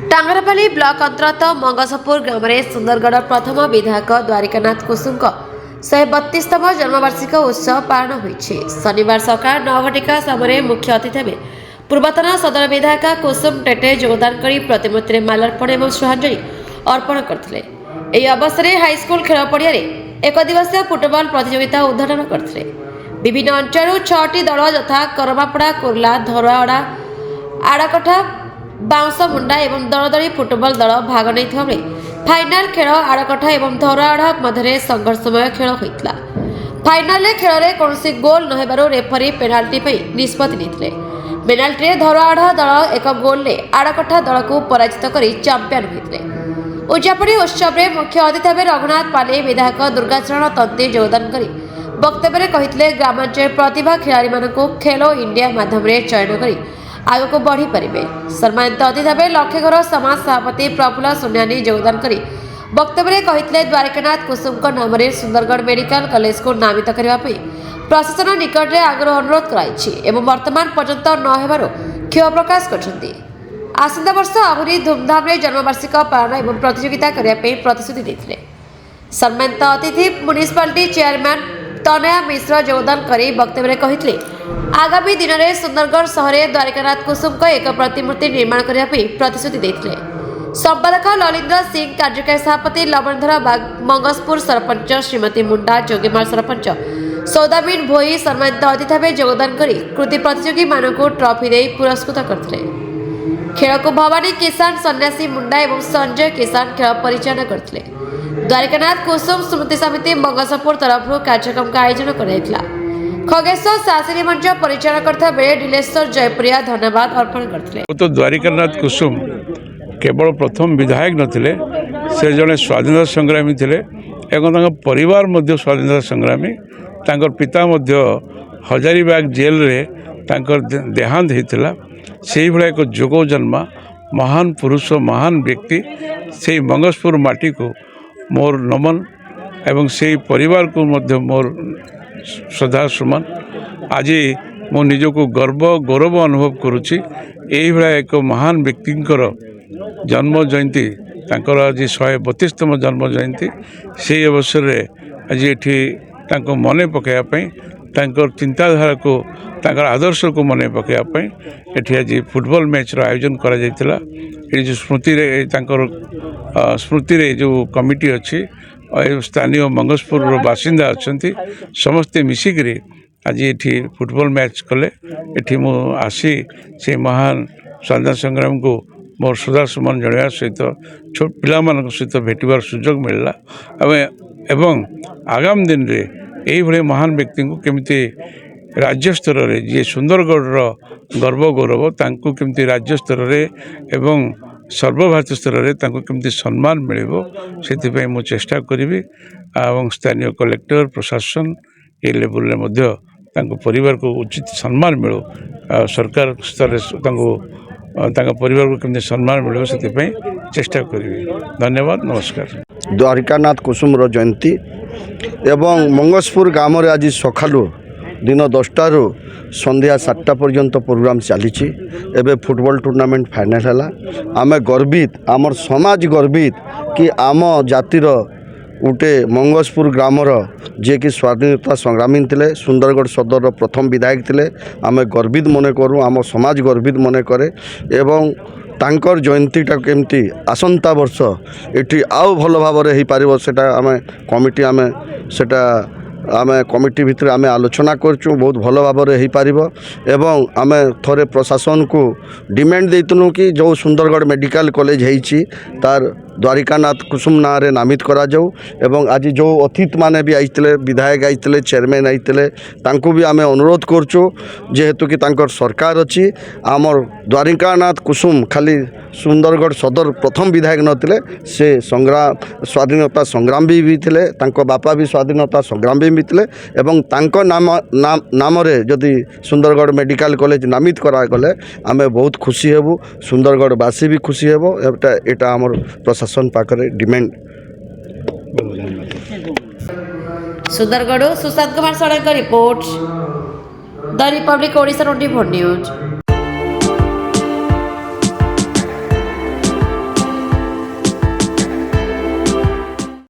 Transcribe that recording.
Tangarpali block अंतर्गत मंगसपुर ग्राम में सुंदरगढ़ प्रथम विधायक द्वारिकानाथ कुसुम 132तम जन्मवार्षिक उत्सव पालन होइछि। शनिवार सकाळ 9 घटिका समय मुख्य अतिथि भाव पूर्वतन सदर विधायक कुसुम टेटे योगदान कर प्रतिमूर्ति में माल्यार्पण और श्रद्धांजलि अर्पण करथिले। एही अवसर में हाईस्कूल खेल पड़िया एक दिवसीय फुटबॉल प्रतियोगिता उद्घाटन करथिले। विभिन्न अंचल 6टी दल यथा करमापड़ा, कुर्ला, धरुआड़ा, आड़ाकठा, बाउंसमुंडा एवं दलदली फुटबॉल दल भाग नहीं फाइनाल खेल आड़कठा एवं धरुआड़ा मध्य संघर्षमय खेल होता। फाइनाल खेल में कौन गोल न रेफरी पेनाल्टी निष्पत्ति नहीं। पेनाल्टी धरुआड़ा दल एक गोल ने आड़कठा दल को पराजित कर चैंपियन होते। उद्यापनी उत्सव में मुख्य अतिथि भाव रघुनाथ पाले विधायक दुर्गाचरण तंती योगदान कर वक्तव्य कहते ग्रामांचल प्रतिभा खिलाड़ी मानू खेलो इंडिया माध्यम चयन कर आग को बढ़ी पारे। सम्मानित अतिथि भाव लक्षेघर समाज सभापति प्रफुल्ल सोनियानी योगदान कर वक्तव्य कहते द्वारिकानाथ कुसुम नाम सुंदरगढ़ मेडिकल कॉलेज को नामित करने प्रशासन निकट में आग्रह अनुरोध कराई वर्तमान पर्यंत न होबार क्षोभ प्रकाश करछन्ती। आसंता वर्ष आहरी धूमधाम जन्मवार्षिक पालन और प्रतियोगिता करने प्रतिश्रुति देते। सम्मानित अतिथि म्युनिसिपालिटी चेयरमैन तनया मिश्र योगदान कर वक्तव्य कहते आगामी दिन में सुंदरगढ़ सहर द्वारिकानाथ कुसुम एक प्रतिमूर्ति निर्माण करने प्रतिश्रुति देते। संपादक ललिंद्र सिंह, कार्यकारी सभापति लवणधर बाग, मंगसपुर सरपंच श्रीमती मुंडा, जोगीमाल सरपंच सौदामिन भोई सम्मानित अतिथि भाव योगदान कर कृति प्रतियोगी मानक ट्रॉफी दे पुरस्कृत करते। खेल को भवानी किसान, सन्यासी मुंडा और संजय किसान खेल परिचालन करते। द्वारिकानाथ कुसुम स्मृति समिति मंगसपुर तरफ कार्यक्रम का आयोजन कराइला। खगेश्वर शासिनी मंच परिचालन करता बेले डिलेश्वर जयप्रिया धन्यवाद अर्पण करते। तो द्वारिकानाथ कुसुम केवल प्रथम विधायक नथिले, से जड़े स्वाधीनता संग्रामी थे एवं परिवार मध्य स्वाधीनता संग्रामी। तांकर पिता मध्य हजारीबाग जेल रे तांकर देहांत होता। से भाया एक जोग जन्मा महान पुरुष, महान व्यक्ति। से मंगसपुर माटी को मोर नमन एवं से परिवार को मध्य मोर श्रद्धा सुमन। आज मो निजको गर्व गौरव अनुभव करुच्ची। यही भाया एक महान व्यक्तिंकर जन्म जयंती, तांकर आज 132तम जन्म जयंती। से अवसर में आज ये मन पकाइवाई, तांकर चिंताधारा को, तांकर आदर्श को मन पकाइवाई ये आज फुटबॉल मैच आयोजन करा जायतिला। ये जो स्मृति रे तांकर स्मृति रे जो कमिटी अच्छी स्थानीय मंगसपुर बासिंदा अच्छी समस्ते मिसिक आज ये फुटबॉल मैच कले। ये मु आसी से महान स्वाधीनता संग्राम को मोर श्रद्धा सुमन जनाया सहित छोट पिला सहित भेटार सुजोग मिलला। एवं आगामी दिन में यही भाई महान व्यक्ति को केमती राज्य स्तर में जी सुंदरगढ़ गर्व गौरव तांको केमती राज्य स्तर में एवं सर्वभारतीय स्तर में तांको केमती सम्मान मिलिबो से मु चेष्टा करी। स्थानीय कलेक्टर प्रशासन ये लेवल में मध्य तांको परिवार को उचित सम्मान मिलो, सरकार स्तर तांको परिवार को केमती सम्मान मिलो से चेष्टा करी। धन्यवाद, नमस्कार। द्वारिकानाथ कुसुम जयंती एवं मंगसपुर ग्राम रे आज सकालू दिन 10टा रु संध्या 7टा पर्यंत प्रोग्राम चली। एवं फुटबॉल टूर्नामेंट फाइनाल है। आम गर्वित, आमर समाज गर्वित कि आम जातिर गोटे मंगसपुर ग्रामर जे कि स्वाधीनता संग्रामी थे, सुंदरगढ़ सदर प्रथम विधायक थे। आम गर्वित मन करूँ, आम समाज गर्वित मन करे। एवं तांकर जयंतीटा केमती आसंता वर्ष ये आउ भल भाव हो पार से कमिटी आम कमिटी भितर आम आलोचना करचु। बहुत भल भाव हो पार एवं आम थरे प्रशासन को डिमांड देतनु कि जो सुंदरगढ़ मेडिकल कॉलेज होईची तार द्वारिकानाथ कुसुम ना रे नामित करा जाऊ। एवं आज जो अतिथि माने भी आइतले, विधायक आइतले, चेयरमैन आइतले, तांको भी आम अनुरोध करचु जेहेतु कि तांकर सरकार अच्छी। आमर द्वारिकानाथ कुसुम खाली सुंदरगढ़ सदर प्रथम विधायक नथिले, से संग्राम स्वाधीनता संग्रामी भी थे। तांको बापा भी स्वाधीनता संग्रामी भी थे। एवं तांको नाम रे जदि सुंदरगढ़ मेडिकल कॉलेज नामित करागले आम बहुत खुशी हेबु, सुंदरगढ़वासी भी खुशी हेबो। एटा आमर प्रशासन पाखरे डिमांड। सुंदरगढ़ सुशांत कुमार सड़क report, the Republic Odisha 24 news.